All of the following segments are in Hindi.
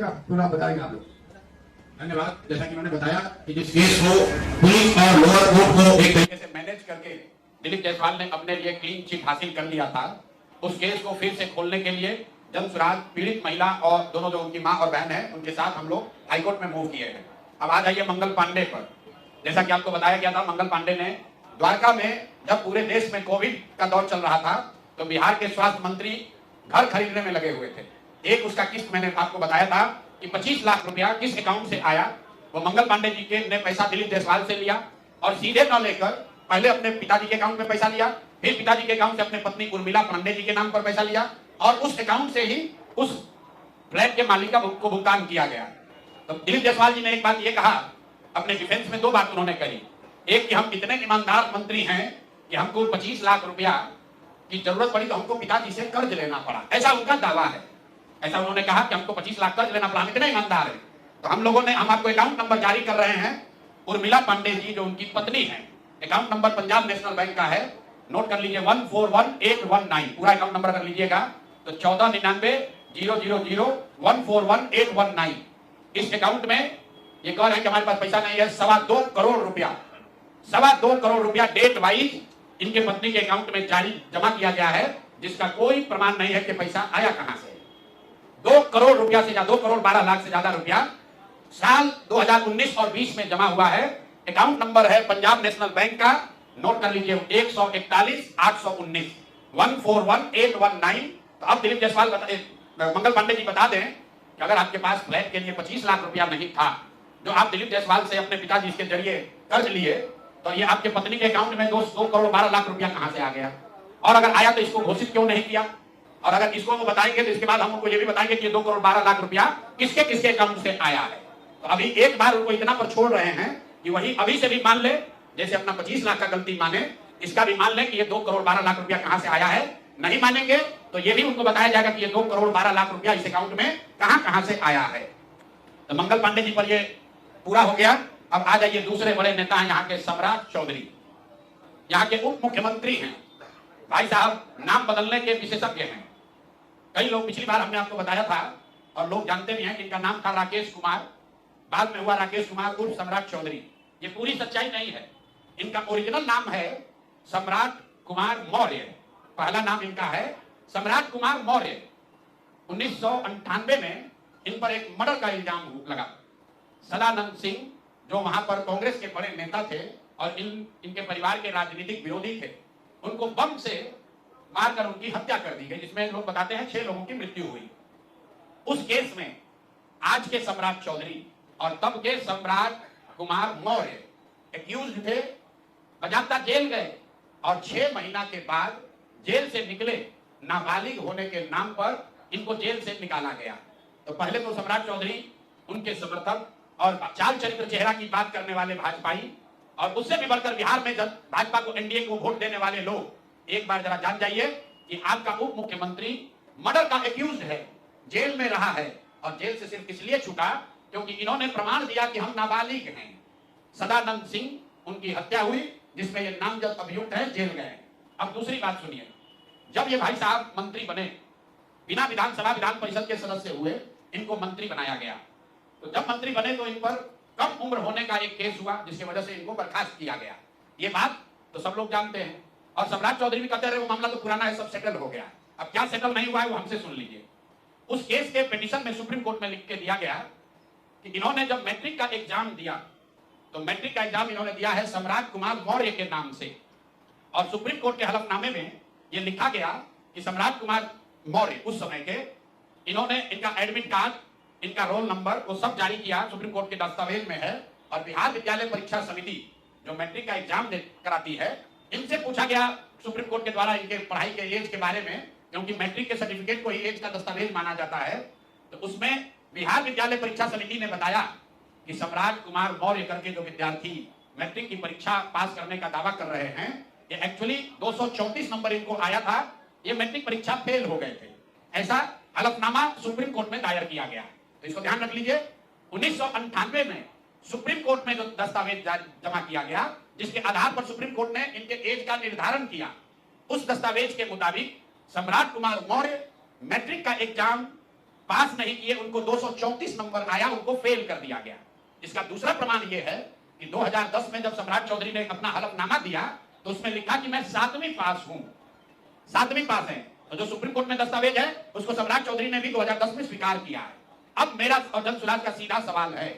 का पूरा बताएंगे आप लोग। धन्यवाद। जैसा कि मैंने बताया कि जिस केस को पुलिस और लोअर कोर्ट को एक तरीके से मैनेज करके दिलीप जायसवाल ने अपने लिए क्लीन चिट हासिल कर लिया था, उस केस को फिर से खोलने के लिए जन सुराज पीड़ित महिला और दोनों जो उनकी मां और बहन है उनके साथ हम लोग हाईकोर्ट में मूव किए हैं। अब आ जाइए मंगल पांडे पर। जैसा कि आपको बताया गया था, मंगल पांडे ने द्वारका में जब पूरे देश में कोविड का दौर चल रहा था तो बिहार के स्वास्थ्य मंत्री घर खरीदने में लगे हुए थे। एक उसका किस्त मैंने आपको बताया था कि 25 लाख रुपया किस अकाउंट से आया, वो मंगल पांडे जी के ने पैसा दिलीप जायसवाल से लिया और सीधे न लेकर पहले अपने पिताजी के अकाउंट में पैसा लिया, फिर पिताजी के अकाउंट से अपने पत्नी उर्मिला पांडे जी के नाम पर पैसा लिया और उस अकाउंट से ही उस फ्लैट के मालिक को भुगतान किया गया। तो दिलीप जायसवाल जी ने एक बात ये कहा, अपने डिफेंस में दो बात उन्होंने कही। एक कि हम इतने ईमानदार मंत्री हैं कि हमको 25 लाख रुपया की जरूरत पड़ी तो हमको पिताजी से कर्ज लेना पड़ा, ऐसा उनका दावा है। ऐसा उन्होंने कहा कि हमको 25 लाख कर्ज लेना पड़ा, हम इतने ईमानदार हैं। तो हम लोगों ने, हम आपको अकाउंट नंबर जारी कर रहे हैं। उर्मिला पांडे जी जो उनकी पत्नी है, account number Punjab national bank का है, नोट कर लीजिए 141819, पूरा अकाउंट नंबर कर लीजिएगा तो 14990001411819। इस अकाउंट में ये कह रहे हैं कि हमारे पास पैसा नहीं है, 2.25 करोड़ रुपया, 2.25 करोड़ रुपया डेट वाइज इनके पत्नी के अकाउंट में जारी जमा किया गया है, जिसका कोई प्रमाण नहीं है कि पैसा आया कहां से। 2 करोड़ रुपया से ज्यादा, 2 करोड़ 12 लाख से ज्यादा रुपया साल 2019 और 20 में जमा हुआ है। अकाउंट नंबर है पंजाब नेशनल बैंक का, नोट कर लीजिए 141 141819। तो अब दिलीप जायसवाल मंगल पांडे जी बता दें कि अगर आपके पास फ्लैट के लिए 25 लाख रुपया नहीं था जो आप दिलीप जायसवाल से अपने पिताजी के जरिए कर्ज लिए, तो ये आपके पत्नी के अकाउंट में 2 करोड़ 12 लाख रुपया कहां से आ गया? और अगर आया तो इसको घोषित क्यों नहीं किया? और अगर इसको वो बताएंगे तो इसके बाद हम उनको ये भी बताएंगे कि 2 करोड़ 12 लाख रुपया किसके किसके अकाउंट से आया है। तो अभी एक बार उनको इतना पर छोड़ रहे हैं कि वही अभी से भी मान ले, जैसे अपना 25 लाख का गलती माने, इसका भी मान ले कि ये 2 करोड़ 12 लाख रुपया कहां से आया है। नहीं मानेंगे तो ये भी उनको बताया जाएगा कि ये 2 करोड़ 12 लाख रुपया इस अकाउंट में कहां से आया है। तो मंगल पांडे जी पर ये पूरा हो गया। अब आ जाइए दूसरे बड़े नेता हैं यहाँ के सम्राट चौधरी, यहाँ के उप मुख्यमंत्री हैं। भाई साहब नाम बदलने के विशेषज्ञ हैं। कई लोग, पिछली बार हमने आपको बताया था और लोग जानते भी हैं कि इनका नाम था राकेश कुमार, बाद में हुआ राकेश कुमार उर्फ सम्राट चौधरी। ये पूरी सच्चाई नहीं है। इनका ओरिजिनल नाम है सम्राट कुमार मौर्य। पहला नाम इनका है सम्राट कुमार मौर्य। 1998 में इन पर एक मर्डर का इल्जाम लगा। सदानंद सिंह जो वहां पर कांग्रेस के बड़े नेता थे और इनके परिवार के राजनीतिक विरोधी थे, उनको बम से मारकर उनकी हत्या कर दी गई, जिसमें लोग बताते हैं 6 लोगों की मृत्यु हुई। उस केस में आज के सम्राट चौधरी और तब के सम्राट कुमार मौर्य एक्यूज्ड थे, बजाता जेल गए और 6 महीना के बाद जेल से निकले, नाबालिग होने के नाम पर इनको जेल से निकाला गया। तो पहले तो सम्राट चौधरी, उनके समर्थक और चाल चरित्र चेहरा की बात करने वाले भाजपाई, और उससे भी बढ़कर बिहार में जब भाजपा को, एनडीए को वोट देने वाले लोग, एक बार जरा जान जाइए कि आपका उप मुख्यमंत्री मर्डर का एक्यूज्ड है, जेल में रहा है और जेल से सिर्फ इसलिए छूटा क्योंकि इन्होंने प्रमाण दिया कि हम नाबालिग हैं। सदानंद सिंह, उनकी हत्या हुई जिसमें ये नामजद अभियुक्त है, जेल गए। अब दूसरी बात सुनिए, जब ये भाई साहब मंत्री बने, बिना विधानसभा विधान परिषद के सदस्य हुए, इनको मंत्री बनाया गया। तो जब मंत्री बने तो इन पर कम उम्र होने का एक केस हुआ जिसकी वजह से इनको बर्खास्त किया गया। ये बात तो सब लोग जानते हैं और सम्राट चौधरी भी कहते रहे वो मामला तो पुराना है, सब सेटल हो गया। अब क्या सेटल नहीं हुआ है वो हमसे सुन लीजिए। उस केस के पिटीशन में सुप्रीम कोर्ट में लिख के दिया गया कि इन्होंने जब मैट्रिक का एग्जाम दिया तो मैट्रिक का एग्जाम इन्होंने दिया है सम्राट कुमार मौर्य के नाम से, और सुप्रीम कोर्ट के हलफनामे में यह लिखा गया कि सम्राट कुमार मौर्य उस समय के, इन्होंने इनका एडमिट कार्ड, इनका रोल नंबर, वो सब जारी किया, सुप्रीम कोर्ट के दस्तावेज में है। और बिहार विद्यालय परीक्षा समिति जो मैट्रिक का एग्जाम कराती है, इनसे पूछा गया सुप्रीम कोर्ट के द्वारा इनके पढ़ाई के एज के बारे में, क्योंकि मैट्रिक के सर्टिफिकेट को ही एज का दस्तावेज माना जाता है। तो उसमें बिहार विद्यालय परीक्षा समिति ने बताया कि सम्राट कुमार मौर्य करके जो विद्यार्थी मैट्रिक की परीक्षा पास करने का दावा कर रहे हैं, ये एक्चुअली 234 नंबर इनको आया था, ये मैट्रिक परीक्षा फेल हो गए थे। ऐसा हलफनामा सुप्रीम कोर्ट में दायर किया गया। तो इसको ध्यान रख लीजिए। 1998 में सुप्रीम कोर्ट में जो दस्तावेज जमा किया गया, जिसके आधार पर सुप्रीम कोर्ट ने इनके एज का निर्धारण किया, उस दस्तावेज के मुताबिक सम्राट कुमार मौर्य मैट्रिक का एग्जाम पास नहीं किए, उनको 234 नंबर आया, उनको फेल कर दिया गया। इसका दूसरा प्रमाण यह है कि 2010 में जब सम्राट चौधरी ने अपना हलफनामा दिया तो उसमें लिखा कि मैं 7वीं पास हूं, 7वीं पास है। तो जो सुप्रीम कोर्ट में दस्तावेज है उसको सम्राट चौधरी ने भी 2010 में स्वीकार किया है। अब मेरा और जन सुराज का सीधा सवाल है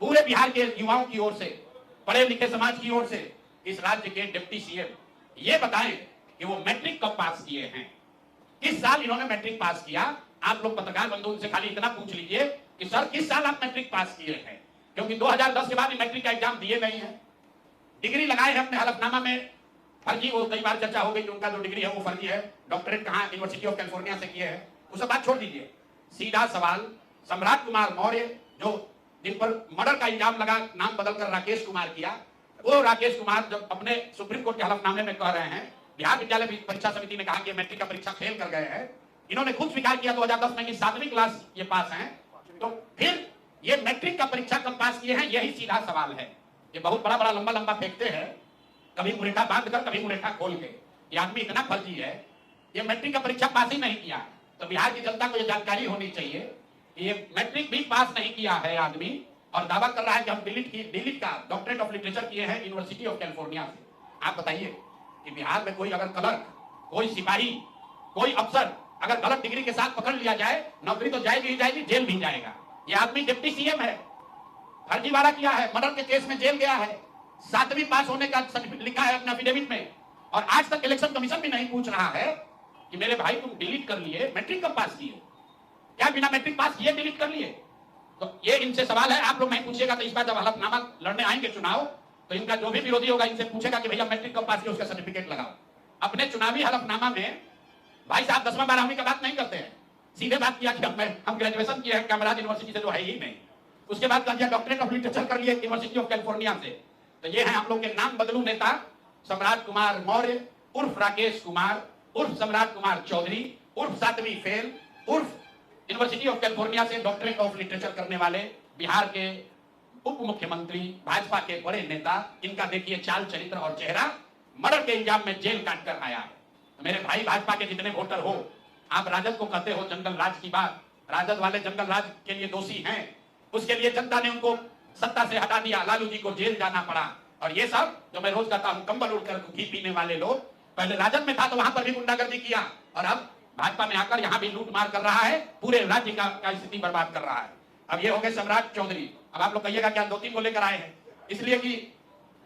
पूरे बिहार के युवाओं की ओर से, पढ़े लिखे समाज की ओर से, इस राज्य के डिप्टी सीएम ये बताएं कि वो मैट्रिक कब पास किए हैं, किस साल इन्होंने मैट्रिक पास किया। आप लोग पत्रकार बंधु से खाली इतना पूछ लीजिए कि सर किस साल आप मैट्रिक पास किए हैं, क्योंकि 2010 के बाद मैट्रिक का एग्जाम दिए नहीं है। डिग्री लगाए हैं अपने हलफनामा में, फर्जी, वो कई बार चर्चा हो गई कि उनका जो डिग्री है वो फर्जी है, डॉक्टरेट कहां यूनिवर्सिटी ऑफ कैलिफोर्निया से किए हैं, वो सब बात छोड़ दीजिए। सीधा सवाल, सम्राट कुमार मौर्य जो जिन पर मर्डर का इल्जाम लगा, नाम बदलकर राकेश कुमार किया, वो राकेश कुमार जब अपने सुप्रीम कोर्ट के हलफनामे में कह रहे हैं बिहार विद्यालय परीक्षा समिति ने कहा कि मैट्रिक का परीक्षा फेल कर गए हैं, इन्होंने खुद स्वीकार किया 2010 में कि 7वीं क्लास ये पास हैं, तो फिर ये मैट्रिक का परीक्षा कब पास किए हैं, यही सीधा सवाल है। ये बहुत बड़ा बड़ा लंबा लंबा फेंकते हैं, कभी मुरेठा बांध कर कभी मुरेठा खोल के। ये आदमी इतना फर्जी है, ये मैट्रिक का परीक्षा पास ही नहीं किया। तो बिहार की जनता को ये जानकारी होनी चाहिए, ये मैट्रिक भी पास नहीं किया है आदमी, और दावा कर रहा है कि हम डिलीट का डॉक्टरेट ऑफ लिटरेचर किए हैं यूनिवर्सिटी ऑफ कैलिफोर्निया से। आप बताइए कि बिहार में कोई अगर क्लर्क, कोई सिपाही, कोई अफसर अगर गलत डिग्री के साथ पकड़ लिया जाए, नौकरी तो जाएगी ही जाएगी, जेल भी जाएगा। ये आदमी डिप्टी सीएम है, फर्जीवाड़ा किया है, मर्डर के केस में जेल गया है, 7वीं पास होने का लिखा है अपने एफिडेविट में, और आज तक इलेक्शन कमीशन भी नहीं पूछ रहा है कि मेरे भाई तुम डिलीट कर लिए, मैट्रिक कब पास किए, क्या बिना मैट्रिक पास किए डिलीट कर लिए। तो ये इनसे सवाल है, आप लोग नहीं पूछिएगा तो इस बार जब हलफनामा लड़ने आएंगे चुनाव, तो इनका जो भी विरोधी होगा इनसे पूछेगा कि भैया मैट्रिक कब पास किया, उसका सर्टिफिकेट लगाओ। अपने चुनावी हलफनामा में भाई साहब 10वां 12वीं का बात नहीं करते हैं, सीधे बात किया कि हम ग्रेजुएशन किए हैं कामराज यूनिवर्सिटी से, जो है ही नहीं। उसके बाद कह दिया डॉक्टरेट ऑफ लिटरेचर कर लिए यूनिवर्सिटी ऑफ कैलिफोर्निया से। तो ये है हम लोग के नाम बदलू नेता सम्राट कुमार मौर्य उर्फ राकेश कुमार उर्फ सम्राट कुमार चौधरी उर्फ 7वीं फेल उर्फ यूनिवर्सिटी ऑफ कैलिफोर्निया से डॉक्टरेट ऑफ लिटरेचर करने वाले बिहार के उप मुख्यमंत्री, भाजपा के बड़े नेता। इनका देखिए चाल चरित्र और चेहरा, मर्डर के इल्जाम में जेल काट कर आया है। तो मेरे भाई भाजपा के जितने वोटर हो, आप राजद को कहते हो जंगल राज की बात, राजद वाले जंगल राज के लिए दोषी हैं, उसके लिए जनता ने उनको सत्ता से हटा दिया, लालू जी को जेल जाना पड़ा। और ये सब जो मैं रोज कहता हूं, कंबल उड़कर घी पीने वाले लोग, पहले राजद में था तो वहां पर भी गुंडागर्दी किया, और अब भाजपा में आकर यहां भी लूट मार कर रहा है, पूरे राज्य का स्थिति बर्बाद कर रहा है। अब ये हो गए सम्राट चौधरी। अब आप लोग कहिएगा क्या 2-3 को लेकर आए हैं, इसलिए कि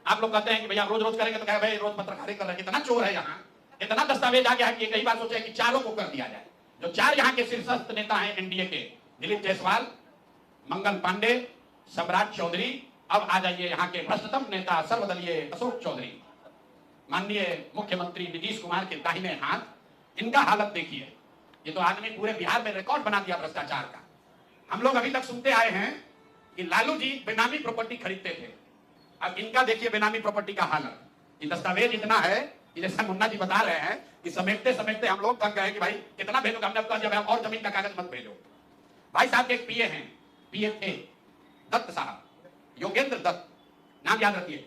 आप लोग कहते हैं कि भैया रोज रोज करेंगे, तो कहे भाई रोज पत्रकारिता कर रहे हैं, इतना चोर है यहाँ, इतना दस्तावेज आ गया है कि कई बार सोचा है कि 4 को कर दिया जाए। जो 4 यहाँ के शीर्षस्थ नेता हैं एनडीए के, दिलीप जायसवाल, मंगल पांडे, सम्राट चौधरी, अब आ जाइए यहाँ के भ्रष्टतम नेता सर्वदलीय अशोक चौधरी, माननीय मुख्यमंत्री नीतीश कुमार के दाहिने हाथ। इनका हालत देखिए, ये तो आदमी पूरे बिहार में रिकॉर्ड बना दिया भ्रष्टाचार का। हम लोग अभी तक सुनते आए हैं कि लालू जी बेनामी प्रॉपर्टी खरीदते थे, अब इनका देखिए बेनामी प्रॉपर्टी का हालत। ये दस्तावेज इतना है कि जैसा मुन्ना जी बता रहे हैं कि समेटते समेटते हम लोग थक गए कि भाई कितना भेजोगे, हमने कहा जब और जमीन का कागज मत भेजो। भाई साहब के एक पीए हैं, पीए थे दत्त साहब, योगेंद्र दत्त, नाम याद रखिए।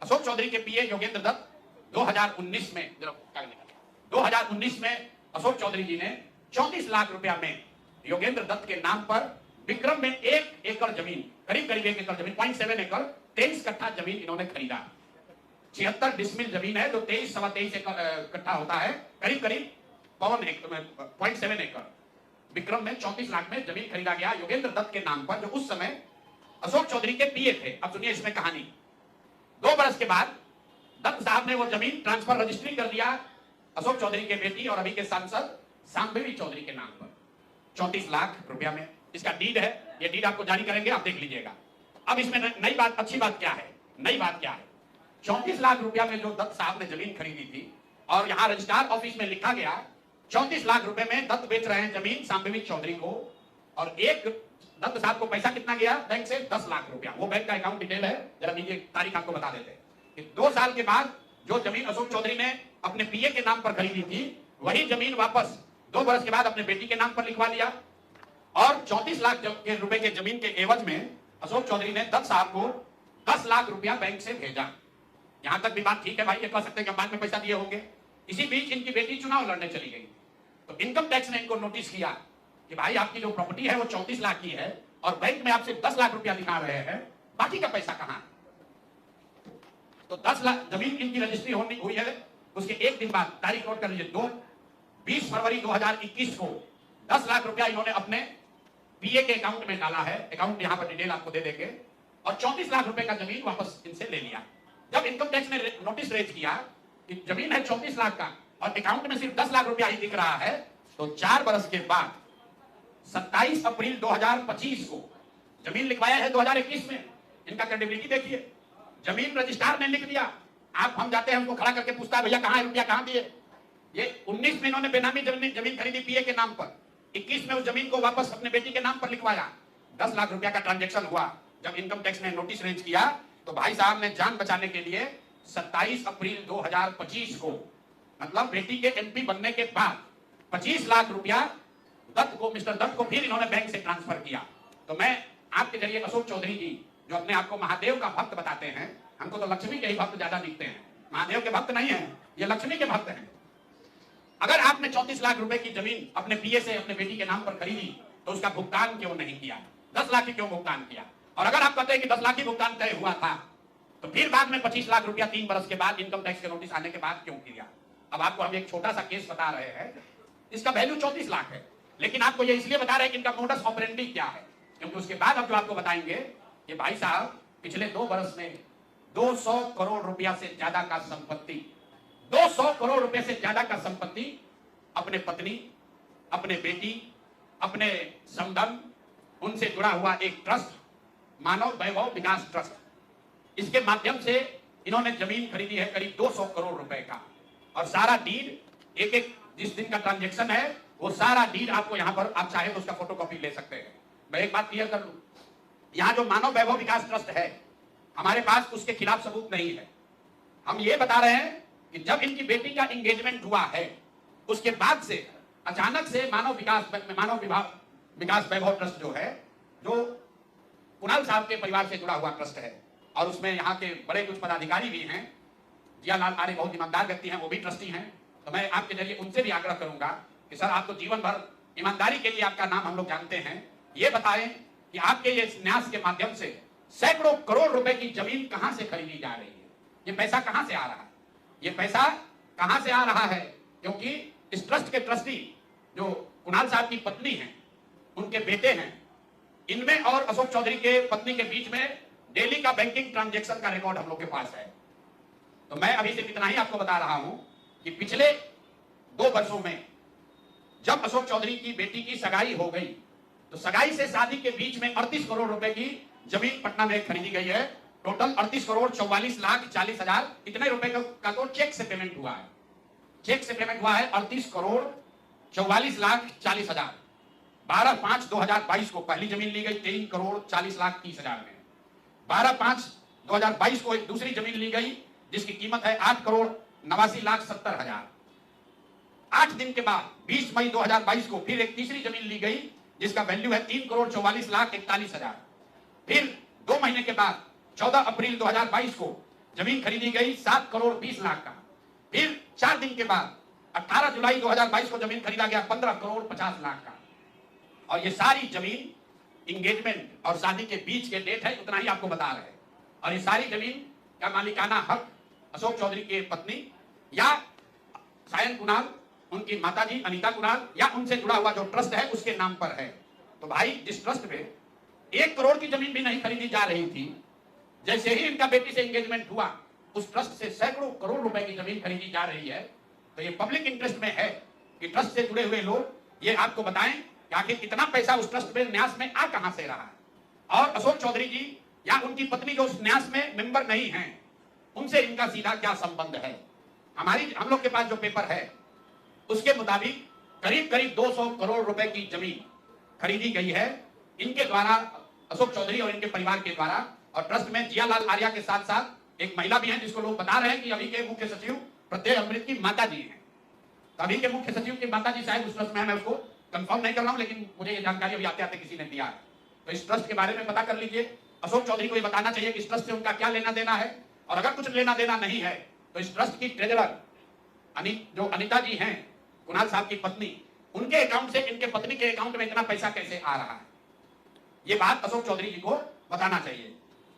अशोक चौधरी के पीए योगेंद्र दत्त 2019 में 2019 में अशोक चौधरी जी ने 34 लाख रुपया में योगेंद्र दत्त के नाम पर विक्रम में 1 एकड़ जमीन, करीब 1 एकड़ जमीन, 0.7 एकड़, 23 कट्ठा जमीन इन्होंने खरीदा। 76 डिसमिल जमीन है, जो 23-23 कट्ठा होता है, करीब 0.7 एकड़ विक्रम में 34 लाख में जमीन खरीदा गया योगेंद्र दत्त के नाम पर, जो उस समय अशोक चौधरी के पीए थे। अब सुनिए इसमें कहानी। 2 बरस के बाद दत्त साहब ने वो जमीन ट्रांसफर रजिस्ट्री कर दिया अशोक चौधरी के बेटी और अभी के सांसद सांबेवी चौधरी के नाम पर 34 लाख रुपया में। इसका डीड है, ये डीड आपको जारी करेंगे, आप देख लीजिएगा। अब इसमें नई बात, अच्छी बात क्या है, नई बात क्या है, 34 लाख रुपया में जो दत्त साहब ने जमीन खरीदी थी, और यहां रजिस्ट्रार ऑफिस में लिखा गया 34 लाख रुपए में दत्त बेच रहे हैं जमीन सांबेवी चौधरी को, और एक दत्त साहब को पैसा कितना गया बैंक से, 10 लाख रुपया। वो बैंक का अकाउंट डिटेल है, जरा नीचे तारीख आपको बता देते हैं। 2 साल के बाद जो जमीन अशोक चौधरी ने अपने पीए के नाम पर खरीदी थी, वही जमीन वापस 2 बरस के बाद अपने बेटी के नाम पर लिखवा लिया, और 34 लाख रुपए के जमीन के एवज में अशोक चौधरी ने दत्त साहब को 10 लाख रुपया बैंक से भेजा। यहां तक भी बात ठीक है भाई, ये कह सकते हैं कि बाद में पैसा दिए होंगे। इसी बीच इनकी बेटी चुनाव लड़ने चली गई, तो इनकम टैक्स ने इनको नोटिस किया कि भाई आपकी जो प्रॉपर्टी है वो 34 लाख की है और बैंक में आपसे 10 लाख रुपया दिखा रहे हैं, बाकी का पैसा कहां है? तो 10 लाख जमीन इनकी रजिस्ट्री होनी हुई है, उसके एक दिन बाद, तारीख नोट कर लीजिए, 20 फरवरी 2021 को 10 लाख रुपया इन्होंने अपने पीए के अकाउंट में डाला है। अकाउंट यहां पर डिटेल आपको दे देंगे, और 34 लाख रुपए का जमीन वापस इनसे ले लिया। जब इनकम टैक्स ने नोटिस रेज किया कि जमीन है 34 लाख का और अकाउंट में सिर्फ 10 लाख रुपया ही दिख रहा है, तो 4 बरस के बाद 27 अप्रैल 2025 को जमीन लिखवाया है 2021 में। इनका क्रेडिबिलिटी देखिए, जमीन रजिस्ट्रार ने लिख दिया। आप हम जाते हैं, हमको खड़ा करके पूछता है भैया कहां है रुपया, कहां दिए? ये 19 में इन्होंने बेनामी जमीन खरीदी पीए के नाम पर, 21 में उस जमीन को वापस अपने बेटी के नाम पर लिखवाया। 10 लाख रुपया का ट्रांजैक्शन हुआ। जब इनकम टैक्स ने नोटिस रेज किया तो भाई साहब ने जान बचाने के लिए 27 अप्रैल 2025 को, मतलब बेटी के एमपी बनने के बाद 25 लाख रुपया दत्त को, मिस्टर दत्त को फिर इन्होंने बैंक से ट्रांसफर किया। तो मैं आपके जरिए अशोक चौधरी जी, जो अपने आप को महादेव का भक्त बताते हैं, हमको तो लक्ष्मी के ही भक्त ज्यादा दिखते हैं, महादेव के भक्त नहीं है, ये लक्ष्मी के भक्त हैं। अगर आपने 34 लाख रुपए की जमीन अपने पीए से अपने बेटी के नाम पर खरीदी तो उसका भुगतान क्यों नहीं किया? 10 लाख ही क्यों भुगतान किया? और अगर आप कहते हैं कि 10 लाख ही भुगतान तय हुआ था, तो फिर बाद में 25 लाख रुपया 3 बरस के बाद इनकम टैक्स के नोटिस आने के बाद क्यों किया? अब आपको हम एक छोटा सा केस बता रहे हैं, इसका वैल्यू 34 लाख है, लेकिन आपको ये इसलिए बता रहे हैं कि इनका मोडस ऑपरेंडी क्या है, क्योंकि उसके बाद अब जो आपको बताएंगे कि भाई साहब पिछले 2 बरस में 200 करोड़ रुपया से ज्यादा का संपत्ति, 200 करोड़ रुपए से ज्यादा का संपत्ति अपने पत्नी, अपने बेटी, अपने समधन, उनसे जुड़ा हुआ एक ट्रस्ट, मानव वैभव विकास ट्रस्ट, इसके माध्यम से इन्होंने जमीन खरीदी है करीब 200 करोड़ रुपए का। और सारा डीड, एक एक जिस दिन का ट्रांजैक्शन है वो सारा डीड आपको यहां पर, आप चाहे तो उसका फोटोकॉपी ले सकते हैं। मैं एक बात क्लियर कर लूं, यहां जो मानव वैभव विकास ट्रस्ट है, हमारे पास उसके खिलाफ सबूत नहीं है। हम ये बता रहे हैं कि जब इनकी बेटी का एंगेजमेंट हुआ है, उसके बाद से अचानक से मानव विकास वैभव ट्रस्ट जो है, जो कुणाल साहब के परिवार से जुड़ा हुआ ट्रस्ट है, और उसमें यहाँ के बड़े कुछ पदाधिकारी भी हैं, जियालाल आर्य बहुत ईमानदार व्यक्ति हैं, वो भी ट्रस्टी हैं। तो मैं आपके जरिए उनसे भी आग्रह करूंगा कि सर, आप तो जीवन भर ईमानदारी के लिए आपका नाम हम लोग जानते हैं, ये बताएं कि आपके ये न्यास के माध्यम से सैकड़ों करोड़ रुपए की जमीन कहां से खरीदी जा रही है? ये पैसा कहां से आ रहा है? ये पैसा कहां से आ रहा है? क्योंकि इस ट्रस्ट के ट्रस्टी जो कुणाल साहब की पत्नी है, उनके बेटे हैं, इनमें और अशोक चौधरी के पत्नी के बीच में डेली का बैंकिंग ट्रांजैक्शन का रिकॉर्ड हम लोग के पास है। तो मैं अभी से इतना ही आपको बता रहा हूं कि पिछले 2 वर्षों में जब अशोक चौधरी की बेटी की सगाई हो गई, तो सगाई से शादी के बीच में 38 करोड़ रुपए की जमीन पटना में खरीदी गई है। टोटल 38 करोड़ 44 लाख 40 हजार इतने रुपए का तो चेक से पेमेंट हुआ है। चेक से पेमेंट हुआ है 38 करोड़ 44 लाख 40 हजार। 12/5/2022 को पहली जमीन ली गई 23 करोड़ 40 लाख 30 हजार में। 12/5/2022 को एक दूसरी जमीन ली गई जिसकी कीमत है 8 करोड़ 89 लाख 70 हजार। 8 दिन के बाद 20 मई 2022 को फिर एक तीसरी जमीन ली गई जिसका वैल्यू है 3 करोड़ 44 लाख 41 हजार। फिर 2 महीने के बाद 14 अप्रैल 2022 को जमीन खरीदी गई 7 करोड़ 20 लाख का। फिर 4 दिन के बाद 18 जुलाई 2022 को जमीन खरीदा गया 15 करोड़ 50 लाख का। और ये सारी जमीन इंगेजमेंट और शादी के बीच के डेट है, उतना ही आपको बता रहे हैं। और ये सारी जमीन का मालिकाना हक अशोक चौधरी के पत्नी या सायन कुणाल, उनकी माताजी अनीता कुणाल या उनसे जुड़ा हुआ जो ट्रस्ट है उसके नाम पर है। तो भाई, जिस ट्रस्ट में 1 करोड़ की जमीन भी नहीं खरीदी जा रही थी, जैसे ही इनका बेटी से एंगेजमेंट हुआ, उस ट्रस्ट से सैकड़ों करोड़ रुपए की जमीन खरीदी जा रही है। तो ये पब्लिक इंटरेस्ट में है कि ट्रस्ट से जुड़े हुए लोग ये आपको बताएं कि आखिर इतना पैसा उस ट्रस्ट में न्यास में आ कहां से रहा है। और अशोक चौधरी जी या उनकी पत्नी जो उस न्यास में मेंबर नहीं है, उनसे इनका सीधा क्या संबंध है? हम लोग के पास जो पेपर है उसके मुताबिक करीब करीब 200 करोड़ रुपए की जमीन खरीदी गई है इनके द्वारा, अशोक चौधरी और इनके परिवार के द्वारा। और ट्रस्ट में जियालाल आर्या के साथ साथ एक महिला भी है जिसको लोग बता रहे हैं कि अभी के मुख्य सचिव प्रत्यय अमृत की माता जी हैं। तो अभी के मुख्य सचिव की माता जी शायद उस ट्रस्ट में है, मैं उसको कंफर्म नहीं कर रहा हूं, लेकिन मुझे ये जानकारी अभी आते आते किसी ने दिया है। तो इस ट्रस्ट के बारे में पता कर लीजिए। अशोक चौधरी को ये बताना चाहिए कि इस ट्रस्ट से उनका क्या लेना देना है, और अगर कुछ लेना देना नहीं है तो इस ट्रस्ट की ट्रेजरर जो अनीता जी हैं, कुणाल साहब की पत्नी, उनके अकाउंट से इनके पत्नी के अकाउंट में इतना पैसा कैसे आ रहा है, ये बात अशोक चौधरी जी को बताना चाहिए।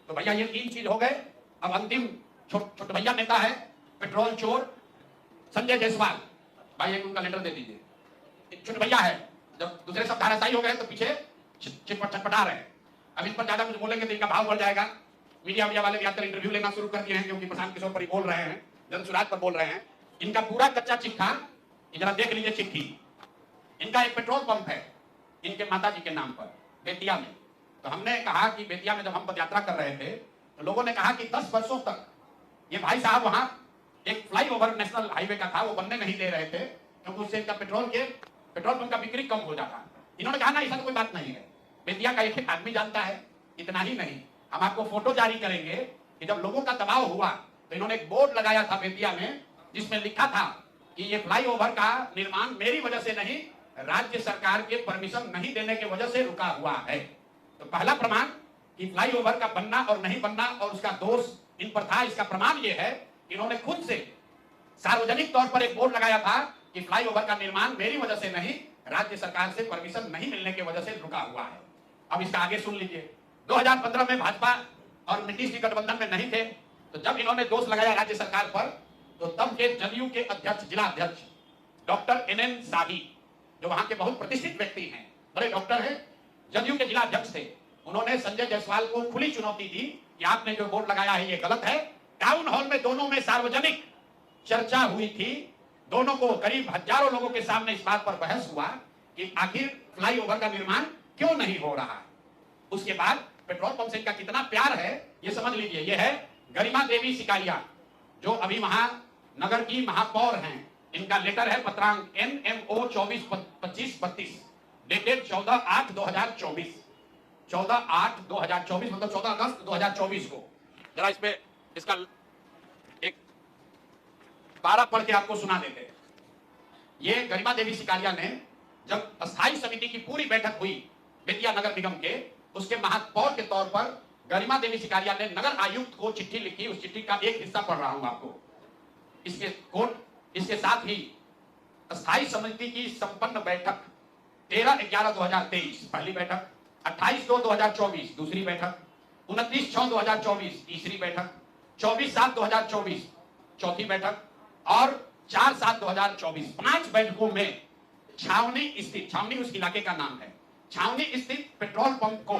तो भैया ये 3 चीज हो गए। अब अंतिम छोटे भैया नेता है पेट्रोल चोर संजय जायसवाल, भाई एक उनका लेटर दे दीजिए। छोटे भैया है, जब दूसरे सब धाराशाही हो गए तो पीछे छटपटा रहे हैं। अब इन पर ज्यादा कुछ बोलेंगे तो इनका भाव बढ़ जाएगा। मीडिया वाले भी आकर इंटरव्यू लेना शुरू कर दिए हैं, क्योंकि प्रशांत किशोर पर ही बोल रहे हैं, जनसुराज पर बोल रहे हैं। इनका पूरा कच्चा चिट्ठा जरा देख लीजिए चिट्ठी। इनका एक पेट्रोल पंप है इनके माता जी के नाम पर बेतिया में। तो हमने कहा कि बेतिया में जब हम पदयात्रा कर रहे थे तो लोगों ने कहा कि 10 वर्षों तक ये भाई साहब वहां एक फ्लाईओवर नेशनल हाईवे का था, वो बनने नहीं दे रहे थे, क्योंकि उससे इनका पेट्रोल पंप का बिक्री कम हो जाता। इन्होंने कहा ना ऐसा तो कोई बात नहीं है, बेतिया का एक आदमी जानता है। इतना ही नहीं, हम आपको फोटो जारी करेंगे कि जब लोगों का दबाव हुआ तो इन्होंने एक बोर्ड लगाया था बेतिया में, जिसमें लिखा था कि ये फ्लाईओवर का निर्माण मेरी वजह से नहीं, राज्य सरकार के परमिशन नहीं देने की वजह से रुका हुआ है। तो पहला प्रमाण कि फ्लाईओवर का बनना और नहीं बनना और उसका दोष इन पर था, इसका प्रमाण ये है कि इन्होंने खुद से सार्वजनिक तौर पर एक बोर्ड लगाया था कि फ्लाईओवर का निर्माण मेरी वजह से नहीं, राज्य सरकार से परमिशन नहीं मिलने की वजह से रुका हुआ है। अब इसका आगे सुन लीजिए। 2015 में भाजपा और नीतीश जी गठबंधन में नहीं थे, तो जब इन्होंने दोष लगाया राज्य सरकार पर, तो तब के जदयू के अध्यक्ष, जिला अध्यक्ष डॉक्टर NN शाही, जो वहां के बहुत प्रतिष्ठित व्यक्ति हैं, बड़े डॉक्टर हैं, जदयू के जिला अध्यक्ष थे, उन्होंने संजय जायसवाल को खुली चुनौती दी कि आपने जो बोर्ड लगाया है ये गलत है। टाउन हॉल में दोनों में सार्वजनिक चर्चा हुई थी, दोनों को करीब हजारों लोगों के सामने इस बात पर बहस हुआ कि आखिर फ्लाईओवर का निर्माण क्यों नहीं हो रहा। उसके बाद पेट्रोल पंप से इनका कितना प्यार है ये समझ लीजिए। ये है गरिमा देवी सिकारिया, जो अभी महानगर की महापौर हैं। इनका लेटर है पत्रांक NMO 242532 डेटेड 14/8/2024, 14/8/2024 मतलब 14 अगस्त 2024 को। जरा इस पे इसका एक 12 पढ़ के आपको सुना देते हैं। ये गरिमा देवी सिकारिया ने जब अस्थायी समिति की पूरी बैठक हुई बेतिया नगर निगम के, उसके महापौर के तौर पर गरिमा देवी सिकारिया ने नगर आयुक्त को चिट्ठी लिखी। उस चिट्ठी का एक हिस्सा पढ़ रहा हूं आपको, इसके कोट। इसके साथ ही अस्थायी समिति की संपन्न बैठक 13/11/2023 पहली बैठक, 28/2/2024 दूसरी बैठक, 29/6/2024 तीसरी बैठक, 24/7/2024 चौथी बैठक और 4/7/2024 5 बैठकों में छावनी स्थित, छावनी उस इलाके का नाम है, छावनी स्थित पेट्रोल पंप को,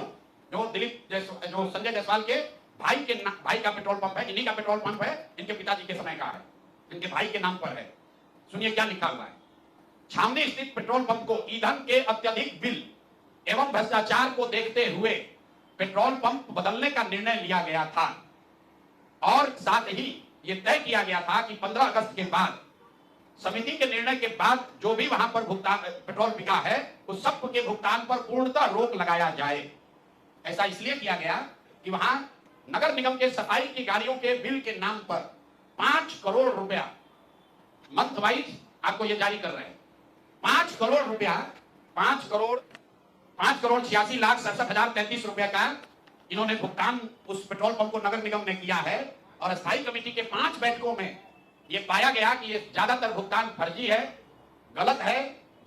जो जो संजय जायसवाल के भाई का पेट्रोल पंप है, इन्हीं का पेट्रोल पंप है, इनके पिताजी के समय का है, इनके भाई के नाम पर है। सुनिए क्या लिखा हुआ है। छावनी स्थित पेट्रोल पंप को ईंधन के अत्यधिक बिल एवं भ्रष्टाचार को देखते हुए पेट्रोल पंप बदलने का निर्णय लिया गया था और साथ ही यह तय किया गया था कि 15 अगस्त के बाद समिति के निर्णय के बाद जो भी वहां पर भुगतान पेट्रोल बिका है उस सब के भुगतान पर पूर्णतः रोक लगाया जाए। ऐसा इसलिए किया गया कि वहां नगर निगम के सफाई की गाड़ियों के बिल के नाम पर 5 करोड़ रुपया मंथ वाइज आपको ये जारी कर रहे हैं। 5 करोड़ रुपया 5 करोड़ 86,67,033 रुपया का इन्होंने भुगतान उस पेट्रोल पंप को नगर निगम ने किया है। और स्थायी कमेटी के 5 बैठकों में यह पाया गया कि ये ज्यादातर भुगतान फर्जी है, गलत है,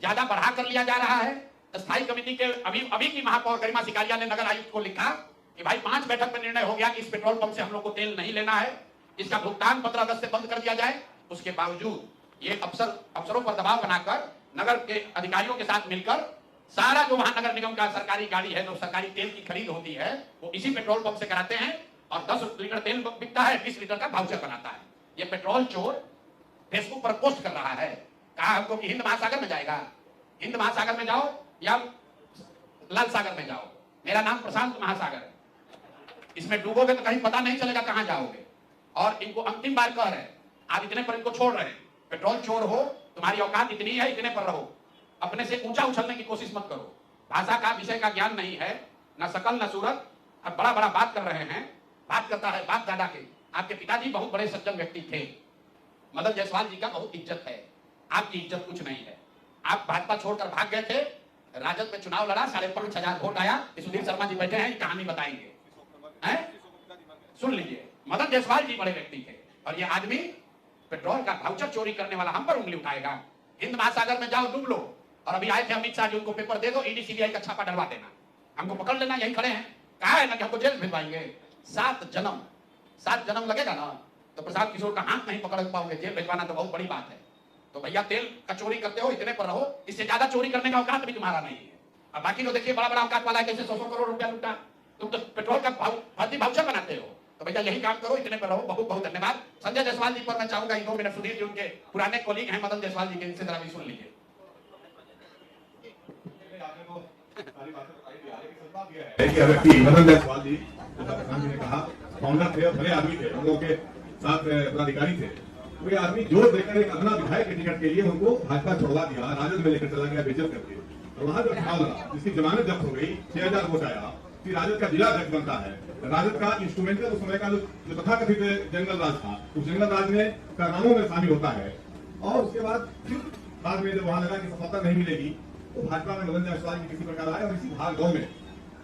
ज्यादा बढ़ा कर लिया जा रहा है। स्थायी कमेटी के अभी की महापौर गरिमा सिकारिया ने नगर आयुक्त को लिखा कि भाई 5 बैठक में निर्णय हो गया कि इस पेट्रोल पंप से हम लोग को तेल नहीं लेना है, इसका भुगतान 15 अगस्त से बंद कर दिया जाए। उसके बावजूद ये अफसरों पर दबाव बनाकर नगर के अधिकारियों के साथ मिलकर सारा जो वहां नगर निगम का सरकारी गाड़ी है, जो सरकारी तेल की खरीद होती है, वो इसी पेट्रोल पंप से कराते हैं और 10 लीटर तेल बिकता है, 20 लीटर का वाउचर बनाता है। ये पेट्रोल चोर फेसबुक पर पोस्ट कर रहा है। कहा हमको कि हिंद महासागर में जाएगा, हिंद महासागर में जाओ या लाल सागर में जाओ, मेरा नाम प्रशांत महासागर है, इसमें डूबोगे तो कहीं पता नहीं चलेगा कहां जाओगे। और इनको अंतिम बार कह रहे हैं, आज इतने पर इनको छोड़ रहे हैं। पेट्रोल चोर हो, तुम्हारी औकात इतनी है, इतने पर रहो, अपने से ऊंचा उछलने की कोशिश मत करो। भाषा का विषय का ज्ञान नहीं है, ना शकल ना सूरत, अब बड़ा बड़ा बात कर रहे हैं। बात करता है बाप दादा के, आपके पिताजी बहुत बड़े सज्जन व्यक्ति थे, मदन जायसवाल जी का बहुत इज्जत है, आपकी इज्जत कुछ नहीं है। आप भाजपा छोड़कर भाग गए थे, राजद में चुनाव लड़ा, 5,500 वोट आया, सुधीर शर्मा जी बैठे हैं, कहानी बताएंगे, सुन लीजिए। मदन जायसवाल जी बड़े व्यक्ति थे और ये आदमी पेट्रोल का वाउचर चोरी करने वाला हम पर उंगली उठाएगा। हिंद महासागर में जाओ डूब लो और अभी आए थे अमित शाह जी, उनको पेपर दे दो, ईडी सीबीआई का छापा डलवा देना, हमको पकड़ लेना, यही खड़े हैं, कहा है ना कि हमको जेल भिजवाएंगे। 7 जन्म लगेगा ना तो प्रशांत किशोर का हाथ नहीं पकड़ पाओगे, जेल भिजवाना तो बहुत बड़ी बात है। तो भैया तेल का चोरी करते हो, इतने पर रहो, इससे ज्यादा चोरी करने का औकात भी तुम्हारा नहीं है। अब बाकी लोग देखिए बड़ा बड़ा औकात वाला है, कैसे 100 करोड़ रुपया लूटा, तुम तो पेट्रोल का फर्जी वाउचर बनाते हो। तो भैया यही काम करो, इतने पर रहो। बहुत बहुत धन्यवाद। संजय जायसवाल जी पर मैं चाहूंगा 2 मिनट, सुधीर जी उनके पुराने कोलीग हैं मदन जायसवाल जी के, इनसे जरा भी सुन लीजिए। मदन जायसवाल जी ने कहा फाउंडर थे, भले आदमी थे, हम लोगों के साथ पदाधिकारी थे, वो आदमी जोर देकर एक अपना विधायक के टिकट के लिए उनको भाजपा छोड़वा दिया, राजद में लेकर चला गया बेइज्जत करके। और वहां जो चुनाव लड़ा, जिसकी जमानत जब्त हो गई, 6000 वोट आया, फिर राजद का जिला अध्यक्ष बनता है। राजद का इंस्ट्रूमेंटल उस समय का जो तथाकथित जंगल राज था, उस जंगल राज में कारनामों में शामिल होता है। और उसके बाद में जब वहां लगा कि सफलता नहीं मिलेगी, तो भाजपा में मदन जायसवाल जी किसी प्रकार आए और इसी भाग दौड़ में